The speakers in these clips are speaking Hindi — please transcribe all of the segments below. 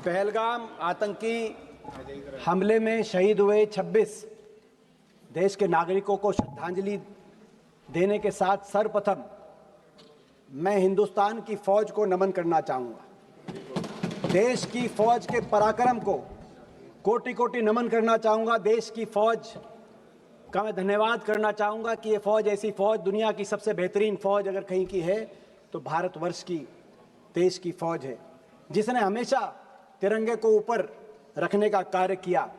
पहलगाम आतंकी हमले में शहीद हुए 26 देश के नागरिकों को श्रद्धांजलि देने के साथ सर्वप्रथम मैं हिंदुस्तान की फौज को नमन करना चाहूँगा। देश की फौज के पराक्रम को कोटि कोटि नमन करना चाहूँगा। देश की फौज का मैं धन्यवाद करना चाहूँगा कि ये फौज, ऐसी फौज, दुनिया की सबसे बेहतरीन फौज अगर कहीं की है तो भारतवर्ष की देश की फौज है, जिसने हमेशा तिरंगे को ऊपर रखने का कार्य किया।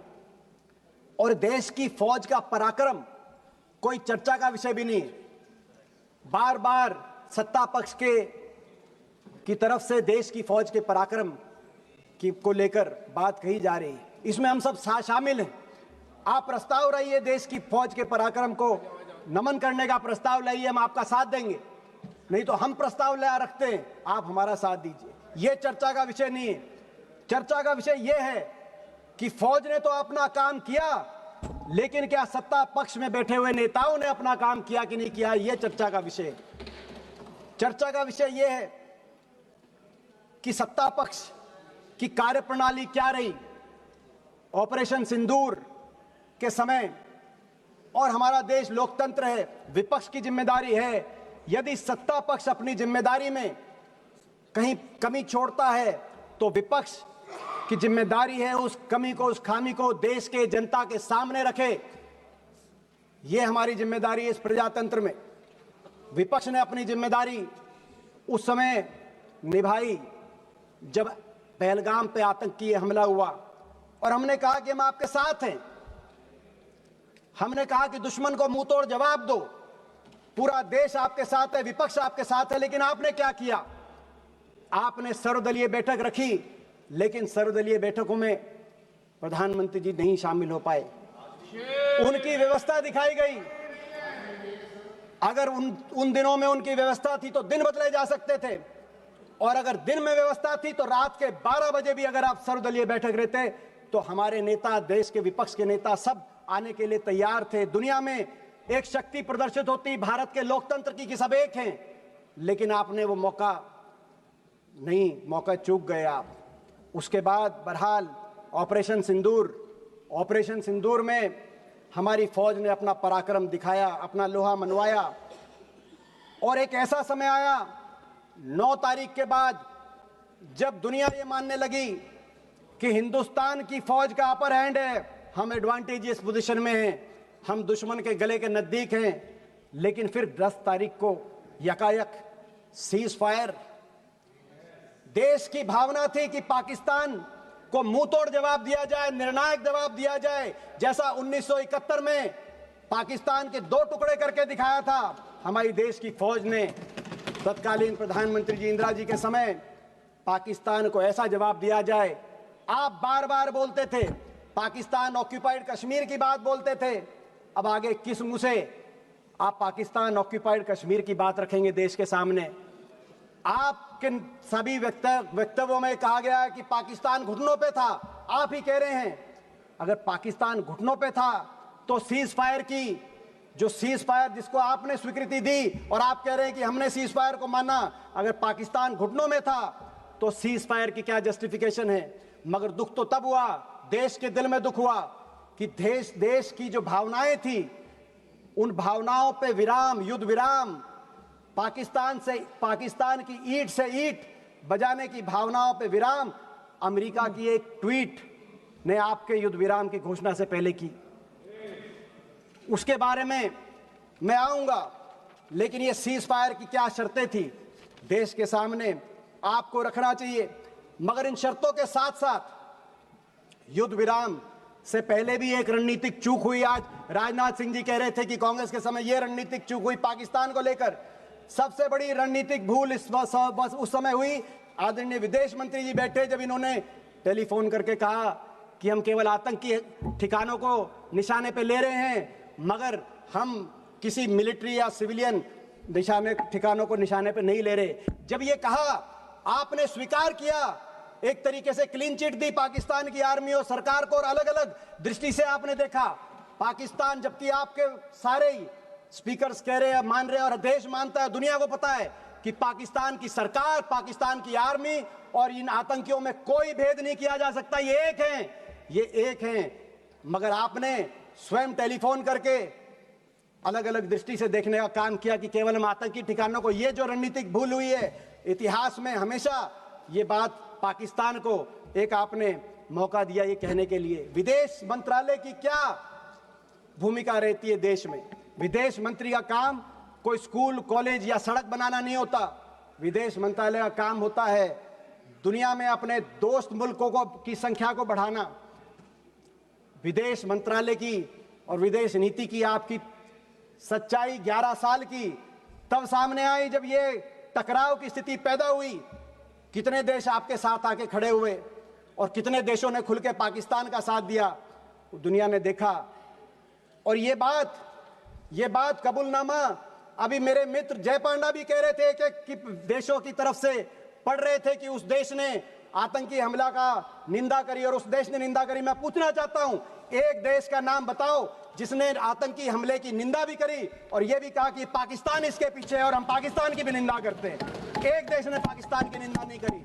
और देश की फौज का पराक्रम कोई चर्चा का विषय भी नहीं है। बार बार सत्ता पक्ष की तरफ से देश की फौज के पराक्रम को लेकर बात कही जा रही है। इसमें हम सब शामिल हैं। आप प्रस्ताव लाइए, देश की फौज के पराक्रम को नमन करने का प्रस्ताव लाइए, हम आपका साथ देंगे। नहीं तो हम प्रस्ताव ला रखते हैं, आप हमारा साथ दीजिए। यह चर्चा का विषय नहीं है। चर्चा का विषय यह है कि फौज ने तो अपना काम किया, लेकिन क्या सत्ता पक्ष में बैठे हुए नेताओं ने अपना काम किया कि नहीं किया, यह चर्चा का विषय है। चर्चा का विषय यह है कि सत्ता पक्ष की कार्यप्रणाली क्या रही ऑपरेशन सिंदूर के समय। और हमारा देश लोकतंत्र है, विपक्ष की जिम्मेदारी है, यदि सत्ता पक्ष अपनी जिम्मेदारी में कहीं कमी छोड़ता है तो विपक्ष की जिम्मेदारी है उस कमी को, उस खामी को देश के जनता के सामने रखे। यह हमारी जिम्मेदारी है इस प्रजातंत्र में। विपक्ष ने अपनी जिम्मेदारी उस समय निभाई जब पहलगाम पे आतंकी हमला हुआ, और हमने कहा कि हम आपके साथ हैं। हमने कहा कि दुश्मन को मुंह तोड़ जवाब दो, पूरा देश आपके साथ है, विपक्ष आपके साथ है। लेकिन आपने क्या किया? आपने सर्वदलीय बैठक रखी, लेकिन सर्वदलीय बैठकों में प्रधानमंत्री जी नहीं शामिल हो पाए। उनकी व्यवस्था दिखाई गई। अगर उन दिनों में उनकी व्यवस्था थी तो दिन बदले जा सकते थे, और अगर दिन में व्यवस्था थी तो रात के 12 बजे भी अगर आप सर्वदलीय बैठक रहते तो हमारे नेता, देश के विपक्ष के नेता सब आने के लिए तैयार थे। दुनिया में एक शक्ति प्रदर्शित होती भारत के लोकतंत्र की कि सब एक हैं, लेकिन आपने वो मौका चूक गए आप। उसके बाद बहरहाल ऑपरेशन सिंदूर में हमारी फौज ने अपना पराक्रम दिखाया, अपना लोहा मनवाया। और एक ऐसा समय आया 9 तारीख के बाद जब दुनिया ये मानने लगी कि हिंदुस्तान की फौज का अपर हैंड है, हम एडवांटेजियस पोजीशन में हैं, हम दुश्मन के गले के नजदीक हैं। लेकिन फिर 10 तारीख को यकायक सीज फायर। देश की भावना थी कि पाकिस्तान को मुंह तोड़ जवाब दिया जाए, निर्णायक जवाब दिया जाए, जैसा 1971 में पाकिस्तान के 2 टुकड़े करके दिखाया था हमारी देश की फौज ने। तत्कालीन प्रधानमंत्री जी इंदिरा जी के समय पाकिस्तान को ऐसा जवाब दिया जाए। आप बार बार बोलते थे पाकिस्तान ऑक्यूपाइड कश्मीर की बात बोलते थे, अब आगे किस मुंह से आप पाकिस्तान ऑक्यूपाइड कश्मीर की बात रखेंगे देश के सामने? आपके सभी वक्तव्यों में कहा गया है कि पाकिस्तान घुटनों पे था। आप ही कह रहे हैं अगर पाकिस्तान घुटनों पे था तो सीज फायर जिसको आपने स्वीकृति दी, और आप कह रहे हैं कि हमने सीज फायर को माना, अगर पाकिस्तान घुटनों में था तो सीज फायर की क्या जस्टिफिकेशन है? मगर दुख तो तब हुआ, देश के दिल में दुख हुआ कि देश की जो भावनाएं थी उन भावनाओं पे विराम, युद्ध विराम, पाकिस्तान की ईंट से ईंट बजाने की भावनाओं पे विराम अमेरिका की एक ट्वीट ने आपके युद्ध विराम की घोषणा से पहले की। उसके बारे में मैं आऊंगा, लेकिन ये सीज फायर की क्या शर्तें थी देश के सामने आपको रखना चाहिए। मगर इन शर्तों के साथ साथ युद्ध विराम से पहले भी एक रणनीतिक चूक हुई। आज राजनाथ सिंह जी कह रहे थे कि कांग्रेस के समय यह रणनीतिक चूक हुई पाकिस्तान को लेकर। सबसे बड़ी रणनीतिक भूल उस समय हुई, आदरणीय विदेश मंत्री जी बैठे जब इन्होंने टेलीफोन करके कहा कि हम केवल आतंकी ठिकानों को निशाने पे ले रहे हैं, मगर हम किसी मिलिट्री या सिविलियन ठिकानों को निशाने पे नहीं ले रहे। जब ये कहा आपने स्वीकार किया, एक तरीके से क्लीन चिट दी पाकिस्तान की आर्मी और सरकार को, और अलग अलग दृष्टि से आपने देखा पाकिस्तान, जबकि आपके सारे स्पीकर्स कह रहे हैं, मान रहे हैं, और देश मानता है, दुनिया को पता है कि पाकिस्तान की सरकार, पाकिस्तान की आर्मी और इन आतंकियों में कोई भेद नहीं किया जा सकता, ये एक हैं। मगर आपने स्वयं टेलीफोन करके अलग अलग दृष्टि से देखने का काम किया कि केवल हम आतंकी ठिकानों को, ये जो रणनीतिक भूल हुई है इतिहास में हमेशा, ये बात पाकिस्तान को एक आपने मौका दिया ये कहने के लिए। विदेश मंत्रालय की क्या भूमिका रहती है देश में? विदेश मंत्री का काम कोई स्कूल, कॉलेज या सड़क बनाना नहीं होता। विदेश मंत्रालय का काम होता है दुनिया में अपने दोस्त मुल्कों की संख्या को बढ़ाना। विदेश मंत्रालय की और विदेश नीति की आपकी सच्चाई 11 साल की तब सामने आई जब ये टकराव की स्थिति पैदा हुई। कितने देश आपके साथ आके खड़े हुए और कितने देशों ने खुल के पाकिस्तान का साथ दिया, दुनिया ने देखा। और ये बात कबूलनामा अभी मेरे मित्र जय पांडा भी कह रहे थे कि देशों की तरफ से पढ़ रहे थे कि उस देश ने आतंकी हमला का निंदा करी और उस देश ने निंदा करी। मैं पूछना चाहता हूं, एक देश का नाम बताओ जिसने आतंकी हमले की निंदा भी करी और यह भी कहा कि पाकिस्तान इसके पीछे है और हम पाकिस्तान की भी निंदा करते हैं। एक देश ने पाकिस्तान की निंदा नहीं करी।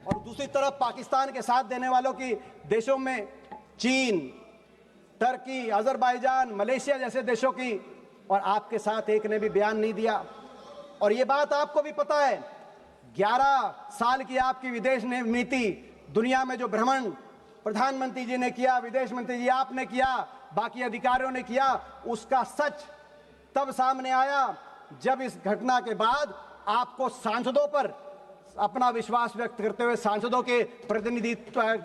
और दूसरी तरफ पाकिस्तान के साथ देने वालों की देशों में चीन, टर्की, अजरबैजान, मलेशिया जैसे देशों की, और आपके साथ एक ने भी बयान नहीं दिया। और ये बात आपको भी पता है, 11 साल की आपकी विदेश नीति, दुनिया में जो भ्रमण प्रधानमंत्री जी ने किया, विदेश मंत्री जी आपने किया, बाकी अधिकारियों ने किया, उसका सच तब सामने आया जब इस घटना के बाद आपको सांसदों पर अपना विश्वास व्यक्त करते हुए सांसदों के प्रतिनिधि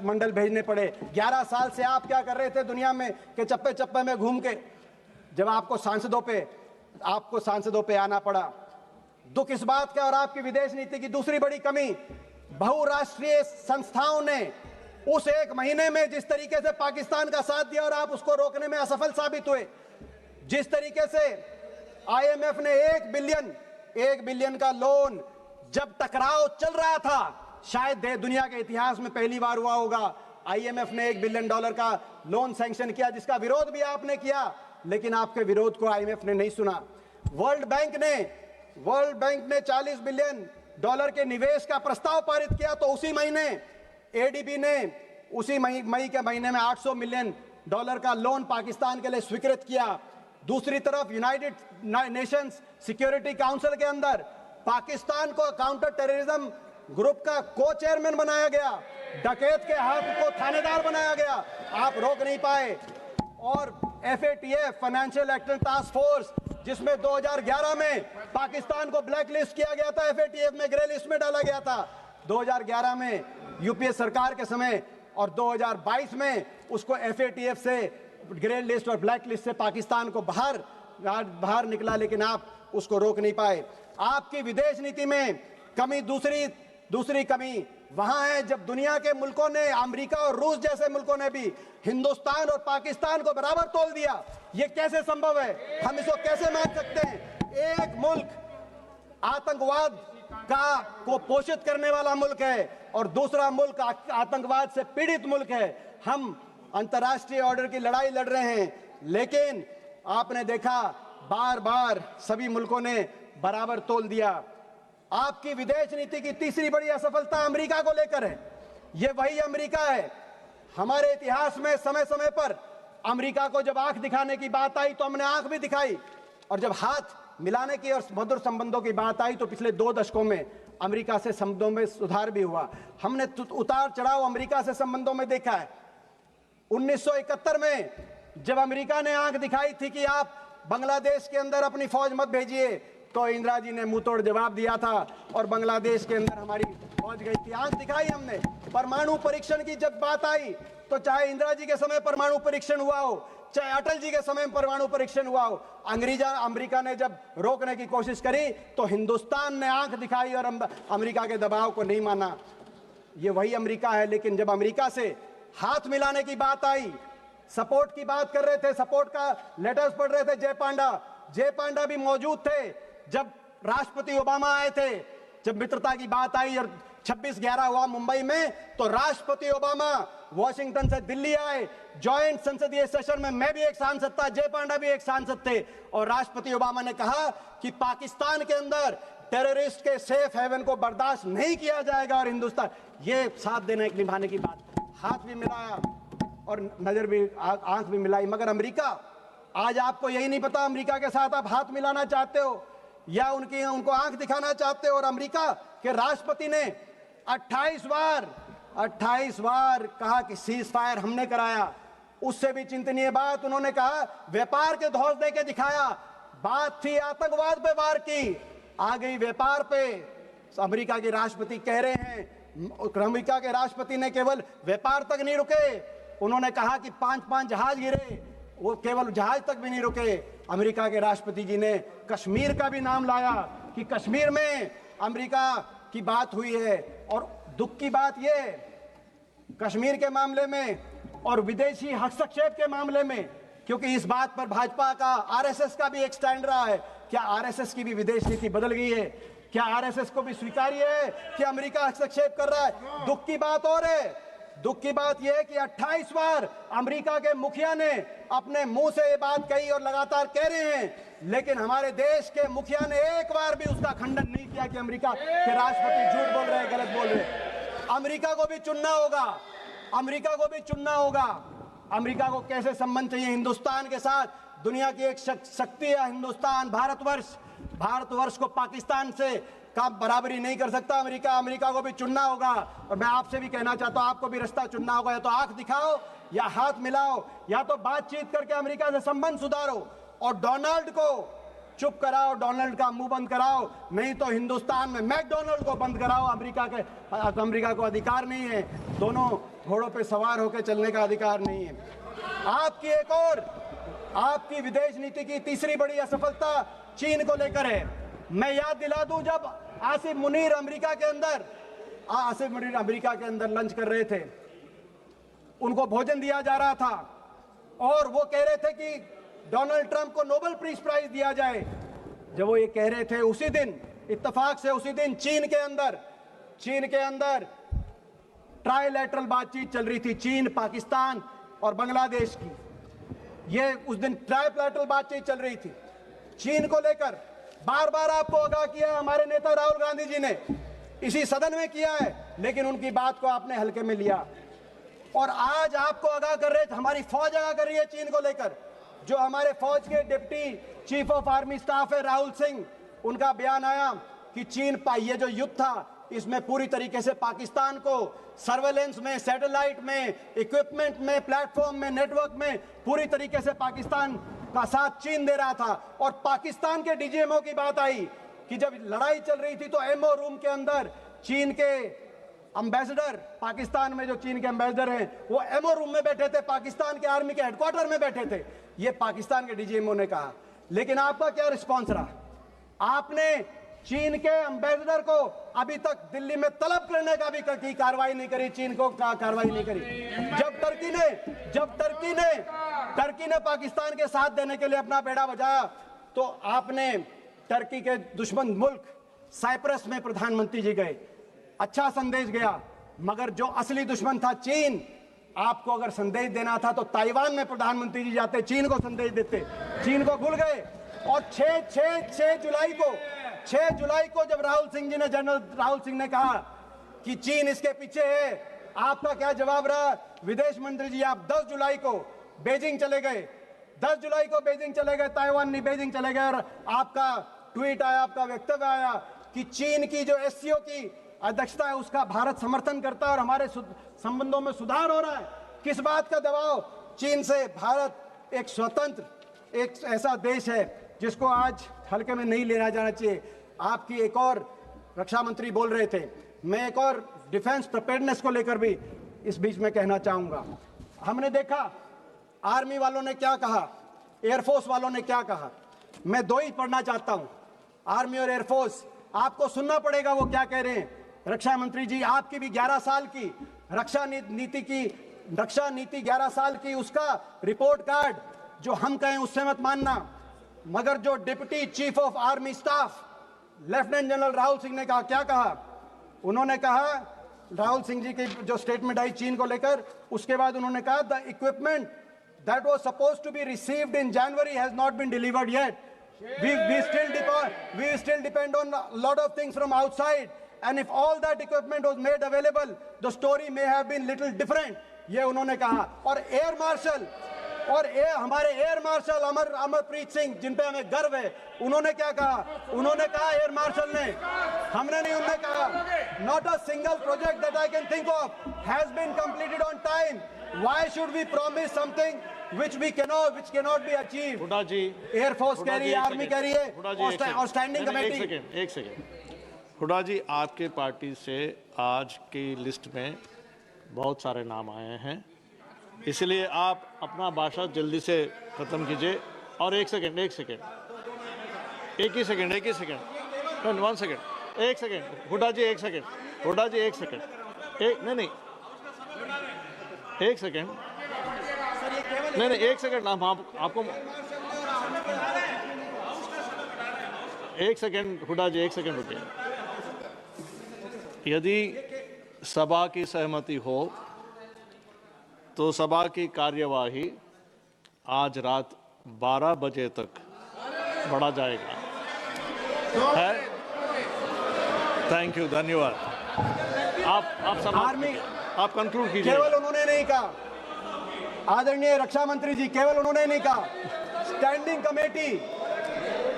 मंडल भेजने पड़े। 11 साल से आप क्या कर रहे थे दुनिया में के चप्पे चप्पे में घूम के, जब आपको सांसदों पे आना पड़ा। दुख इस बात का, और आपकी विदेश नीति की दूसरी बड़ी कमी, बहुराष्ट्रीय संस्थाओं ने उस एक महीने में जिस तरीके से पाकिस्तान का साथ दिया और आप उसको रोकने में असफल साबित हुए। जिस तरीके से आईएमएफ ने 1 बिलियन का लोन, जब टकराव चल रहा था, शायद दुनिया के इतिहास में पहली बार हुआ होगा, आईएमएफ ने $1 बिलियन का लोन सैंक्शन किया, जिसका विरोध भी आपने किया, लेकिन आपके विरोध को आईएमएफ ने नहीं सुना। वर्ल्ड बैंक ने $40 बिलियन के निवेश का प्रस्ताव पारित किया, तो उसी महीने एडीबी ने उसी मई के महीने में $800 मिलियन का लोन पाकिस्तान के लिए स्वीकृत किया। दूसरी तरफ यूनाइटेड नेशंस सिक्योरिटी काउंसिल के अंदर पाकिस्तान को काउंटर टेररिज्म ग्रुप का को चेयरमैन बनाया गया, डकैत के हाथ को थानेदार बनाया गया, आप रोक नहीं पाए। और FATF financial action task force, जिसमें 2011 में पाकिस्तान को ब्लैक लिस्ट किया गया था, FATF में ग्रे लिस्ट में डाला गया था 2011 में यूपीए सरकार के समय, और 2022 में उसको FATF से ग्रे लिस्ट और ब्लैक लिस्ट से पाकिस्तान को बाहर निकला, लेकिन आप उसको रोक नहीं पाए। आपकी विदेश नीति में कमी, दूसरी कमी वहां है जब दुनिया के मुल्कों ने, अमेरिका और रूस जैसे मुल्कों ने भी हिंदुस्तान और पाकिस्तान को बराबर तोल दिया। ये कैसे संभव है? हम इसको कैसे मान सकते हैं? एक मुल्क आतंकवाद को पोषित करने वाला मुल्क है और दूसरा मुल्क आतंकवाद से पीड़ित मुल्क है। हम अंतर्राष्ट्रीय ऑर्डर की लड़ाई लड़ रहे हैं, लेकिन आपने देखा बार बार सभी मुल्कों ने बराबर तोल दिया। आपकी विदेश नीति की तीसरी बड़ी असफलता अमेरिका को लेकर है। यह वही अमेरिका है, हमारे इतिहास में समय समय पर अमेरिका को जब आंख दिखाने की बात आई तो हमने आंख भी दिखाई, और जब हाथ मिलाने की और मधुर संबंधों की बात आई तो पिछले 2 दशकों में अमेरिका से संबंधों में सुधार भी हुआ। हमने उतार चढ़ाव अमेरिका से संबंधों में देखा है। 1971 में जब अमेरिका ने आंख दिखाई थी कि आप बांग्लादेश के अंदर अपनी फौज मत भेजिए, तो इंदिरा जी ने मुंह तोड़ जवाब दिया था और बांग्लादेश के अंदर हमारी फौज गई थी। आंख दिखाई हमने। परमाणु परीक्षण की जब बात आई तो चाहे इंदिरा जी के समय परमाणु परीक्षण हुआ हो, चाहे अटल जी के समय परमाणु परीक्षण हुआ हो, अमेरिका ने जब रोकने की कोशिश करी तो हिंदुस्तान ने आंख दिखाई और अमेरिका के दबाव को नहीं माना। ये वही अमेरिका है। लेकिन जब अमेरिका से हाथ मिलाने की बात आई, सपोर्ट की बात कर रहे थे, सपोर्ट का लेटर्स पढ़ रहे थे जय पांडा भी मौजूद थे जब राष्ट्रपति ओबामा आए थे। जब मित्रता की बात आई और 26/11 हुआ मुंबई में, तो राष्ट्रपति ओबामा वॉशिंगटन से दिल्ली आए। जॉइंट संसदीय सेशन में मैं भी एक सांसद था, जय पांडा भी एक सांसद थे, और राष्ट्रपति ओबामा ने कहा कि पाकिस्तान के अंदर टेररिस्ट के सेफ हेवन को बर्दाश्त नहीं किया जाएगा। और हिंदुस्तान ये साथ देने निभाने की बात, हाथ भी मिलाया और नजर भी, आंख भी मिलाई। मगर अमेरिका, आज आपको यही नहीं पता अमेरिका के साथ आप हाथ मिलाना चाहते हो या उनको आंख दिखाना चाहते हो। और अमेरिका के राष्ट्रपति ने 28 बार कहा कि सीज फायर हमने कराया। उससे भी चिंतनीय बात उन्होंने कहा व्यापार के धौंस दे के दिखाया। बात थी आतंकवाद पे वार की, आ गई व्यापार पे। अमेरिका के राष्ट्रपति कह रहे हैं, अमेरिका के राष्ट्रपति ने केवल व्यापार तक नहीं रुके, उन्होंने कहा कि 5 जहाज गिरे, वो केवल जहाज तक भी नहीं रुके। अमेरिका के राष्ट्रपति जी ने कश्मीर का भी नाम लाया कि कश्मीर में अमेरिका की बात हुई है। और दुख की बात ये, कश्मीर के मामले में और विदेशी हस्तक्षेप के मामले में, क्योंकि इस बात पर भाजपा का, आरएसएस का भी एक स्टैंड रहा है, क्या आरएसएस की भी विदेश नीति बदल गई है? क्या आरएसएस को भी स्वीकार्य है कि अमेरिका हस्तक्षेप कर रहा है? दुख की बात और है, दुख की बात यह है कि 28 बार अमेरिका के मुखिया ने अपने मुंह से ये बात कही और लगातार कह रहे हैं, लेकिन हमारे देश के मुखिया ने एक बार भी उसका खंडन नहीं किया कि अमेरिका के राष्ट्रपति झूठ बोल रहे हैं, गलत बोल रहे हैं। अमेरिका को भी चुनना होगा, अमेरिका को भी चुनना होगा। अमेरिका को कैसे संबंध चाहिए हिंदुस्तान के साथ? दुनिया की एक शक्ति है हिंदुस्तान, भारतवर्ष को पाकिस्तान से का बराबरी नहीं कर सकता अमेरिका। अमेरिका को भी चुनना होगा। और मैं आपसे भी कहना चाहता हूं, आपको भी रास्ता चुनना होगा, या तो आंख दिखाओ या हाथ मिलाओ, या तो बातचीत करके अमेरिका से संबंध सुधारो और डोनाल्ड को चुप कराओ, डोनाल्ड का मुंह बंद कराओ। नहीं तो हिंदुस्तान में मैकडोनाल्ड को बंद कराओ। अमेरिका को अधिकार नहीं है, दोनों घोड़ों पे सवार होकर चलने का अधिकार नहीं है। आपकी एक और, आपकी विदेश नीति की तीसरी बड़ी असफलता चीन को लेकर है। मैं याद दिला दूं, जब आसिफ मुनीर अमेरिका के अंदर लंच कर रहे थे, उनको भोजन दिया जा रहा था और वो कह रहे थे कि डोनाल्ड ट्रंप को नोबेल पीस प्राइज दिया जाए। जब वो ये कह रहे थे, उसी दिन इत्तेफाक से उसी दिन चीन के अंदर ट्राइलैटरल बातचीत चल रही थी, चीन, पाकिस्तान और बांग्लादेश की। ये उस दिन ट्राइलैटरल बातचीत चल रही थी चीन को लेकर। बार बार आपको आगाह किया हमारे नेता राहुल गांधी जी ने, इसी सदन में किया है, लेकिन उनकी बात को आपने हल्के में लिया। और आज आपको आगाह कर रहे थे, हमारी फौज आगाह कर रही है चीन को लेकर। जो हमारे फौज के deputy chief of army staff है राहुल सिंह, उनका बयान आया कि चीन ये जो युद्ध था, इसमें पूरी तरीके से पाकिस्तान को सर्वेलेंस में, सैटेलाइट में, इक्विपमेंट में, प्लेटफॉर्म में, नेटवर्क में पूरी तरीके से पाकिस्तान का साथ चीन दे रहा था। और पाकिस्तान के डीजीएमओ की बात आई कि जब लड़ाई चल रही थी तो एमओ रूम के अंदर चीन के एम्बेसडर, पाकिस्तान में जो चीन के एम्बेसडर हैं, वो एमओ रूम में बैठे थे, पाकिस्तान के आर्मी के हेडक्वार्टर में बैठे थे। ये पाकिस्तान के डीजीएमओ ने कहा। लेकिन आपका क्या रिस्पॉन्स रहा? आपने चीन के एम्बेसडर को अभी तक दिल्ली में तलब करने का भी की कार्रवाई नहीं करी, चीन को कार्रवाई नहीं करी। जब टर्की ने पाकिस्तान के साथ देने के लिए अपना बेड़ा बजाया, तो आपने टर्की के दुश्मन मुल्क साइप्रस में प्रधानमंत्री जी गए, अच्छा संदेश गया। मगर जो असली दुश्मन था चीन, आपको अगर संदेश देना था तो ताइवान में प्रधानमंत्री जी जाते, चीन को संदेश देते। चीन को भूल गए। और 6 जुलाई को जब जनरल राहुल सिंह ने कहा कि चीन इसके पीछे है, आपका क्या जवाब रहा? विदेश मंत्री जी आप 10 जुलाई को बेजिंग चले गए, 10 जुलाई को बेजिंग चले गए, ताइवान नहीं बेजिंग चले गए। और आपका ट्वीट आया, आपका वक्तव्य आया कि चीन की जो एससीओ की अध्यक्षता है उसका भारत समर्थन करता है और हमारे संबंधों में सुधार हो रहा है। किस बात का दबाव? चीन से। भारत एक स्वतंत्र, एक ऐसा देश है जिसको आज हल्के में नहीं लेना जाना चाहिए। आपकी एक और रक्षा मंत्री बोल रहे थे, मैं एक और डिफेंस प्रिपेयर्डनेस को लेकर भी इस बीच में कहना चाहूंगा। हमने देखा आर्मी वालों ने क्या कहा, एयरफोर्स वालों ने क्या कहा। मैं दो ही पढ़ना चाहता हूं, आर्मी और एयरफोर्स। आपको सुनना पड़ेगा वो क्या कह रहे हैं। रक्षा मंत्री जी, आपकी भी 11 साल की रक्षा नीति 11 साल की, उसका रिपोर्ट कार्ड जो हम कहें उससे मत मानना। मगर जो deputy chief of army staff lieutenant general Rahul Singh ने कहा, क्या कहा? उन्होंने कहा, राहुल सिंह जी की जो स्टेटमेंट आई चीन को लेकर, उसके बाद उन्होंने कहा the equipment that was supposed to be received in January has not been delivered yet. We still depend on a lot of things from outside. And if all that equipment was made available, the story may have been little different. ये उन्होंने कहा। और हमारे एयर मार्शल अमरप्रीत सिंह, जिन पे हमें गर्व है, उन्होंने क्या कहा? उन्होंने कहा, एयर मार्शल ने, हमने नहीं, उन्होंने कहा, not a single project that I can think of has been completed on time. Why should we promise something which cannot be achieved? Hooda ji, air force कह रही है, आर्मी कह रही है, और स्टैंडिंग कमेटी। एक सेकेंड हुड्डा जी, आपके पार्टी से आज की लिस्ट में बहुत सारे नाम आए हैं, इसलिए आप अपना भाषण जल्दी से ख़त्म कीजिए। और एक सेकेंड, एक ही सेकेंड, 1 सेकेंड, एक सेकेंड, हुड्डा जी, एक सेकेंड, हुड्डा जी, एक सेकेंड, नहीं, एक सेकेंड, नहीं, एक सेकेंड, आपको एक सेकेंड, हुड्डा जी, एक सेकेंड रुकिए। यदि सभा की सहमति हो तो सभा की कार्यवाही आज रात 12 बजे तक बढ़ा जाएगा। है? थैंक यू, धन्यवाद। आप कंक्लूड कीजिए। केवल उन्होंने नहीं कहा, आदरणीय रक्षा मंत्री जी, केवल उन्होंने नहीं कहा, स्टैंडिंग कमेटी,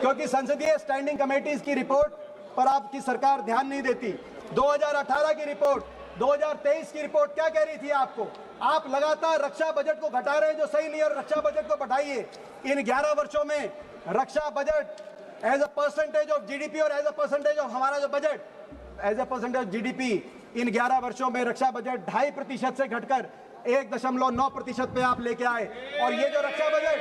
क्योंकि संसदीय स्टैंडिंग कमेटीज की रिपोर्ट पर आपकी सरकार ध्यान नहीं देती। 2018 की रिपोर्ट, 2023 की रिपोर्ट क्या कह रही थी आपको? आप लगातार रक्षा बजट को घटा रहे हैं, जो सही नहीं है, रक्षा बजट को बढ़ाइए। इन 11 वर्षों में रक्षा budget as a percentage of GDP और एज अ परसेंटेज ऑफ हमारा जो budget as a percentage of GDP, इन 11 वर्षों में रक्षा बजट 2.5% से घटकर 1.9% पे आप लेके आए। और ये जो रक्षा बजट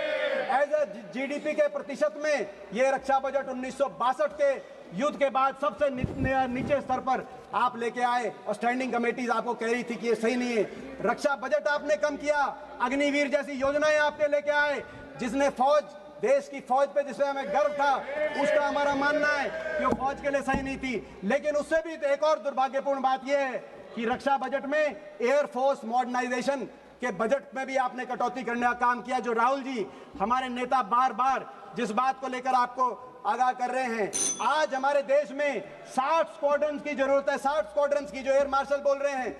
एज अ जीडीपी के प्रतिशत में, ये रक्षा बजट 1962 के युद्ध के बाद सबसे नीचे स्तर पर आप लेके आए। और स्टैंडिंग कमेटीज आपको कह रही थी कि ये सही नहीं है। रक्षा बजट आपने कम किया, अग्निवीर जैसी योजनाएं आपने लेके आए, जिसने फौज, देश की फौज पे जिसमें हमें गर्व था, उसका हमारा मानना है कि वो फौज के लिए सही नहीं थी। लेकिन उससे भी एक और दुर्भाग्यपूर्ण बात यह है कि रक्षा बजट में एयरफोर्स मॉडर्नाइजेशन के बजट में भी आपने कटौती करने का काम किया, जो राहुल जी, हमारे नेता, बार बार जिस बात को लेकर आपको आगाह कर रहे हैं। आज हमारे देश में 60 स्क्वाड्रन की जरूरत है, 60 स्क्वाड्रन की, जो एयर मार्शल बोल रहे हैं।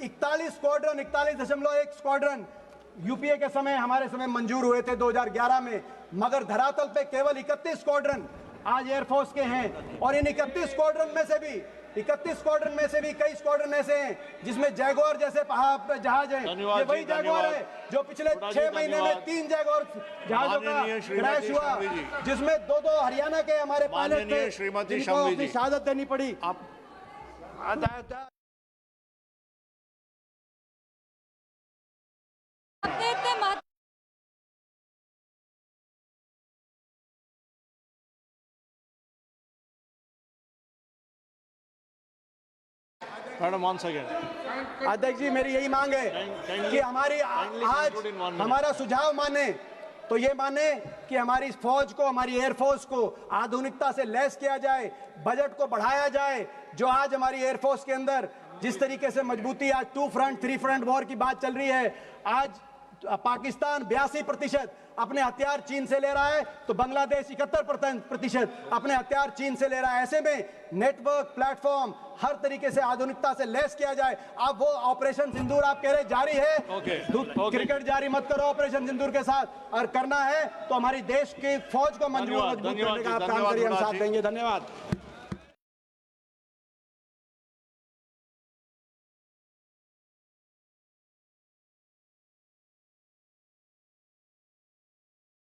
41 स्क्वाड्रन, 41.1 स्क्वाड्रन यूपीए के समय, हमारे समय मंजूर हुए थे 2011 में, मगर धरातल पे केवल 31 स्क्वाड्रन आज एयरफोर्स के हैं। और इन 31 स्क्वाड्रन में से भी कई स्क्वाड्रन ऐसे हैं जिसमें जैगुआर जैसे जहाज हैं। ये वही जैगुआर है जो पिछले 6 महीने में 3 जैगुआर जहाजों का क्रैश हुआ, जिसमें 2 हरियाणा के हमारे पायलट थे, जिनको अपनी शहादत देनी पड़ी। Madam, 1 second. अध्यक्ष जी, मेरी यही मांग है कि हमारी आज हमारा सुझाव माने, तो ये माने कि हमारी फौज को, हमारी एयरफोर्स को आधुनिकता से लैस किया जाए, बजट को बढ़ाया जाए। जो आज हमारी एयरफोर्स के अंदर जिस तरीके से मजबूती, आज 2 फ्रंट 3 फ्रंट वॉर की बात चल रही है। आज पाकिस्तान 82% अपने हथियार चीन से ले रहा है, तो बांग्लादेश 71% अपने हथियार चीन से ले रहा है। ऐसे में नेटवर्क, प्लेटफॉर्म, हर तरीके से आधुनिकता से लैस किया जाए। अब वो ऑपरेशन सिंदूर आप कह रहे जारी है, क्रिकेट जारी मत करो ऑपरेशन सिंदूर के साथ, और करना है तो हमारी देश की फौज को मजबूत करने का आप काम करिए, हम साथ देंगे। धन्यवाद।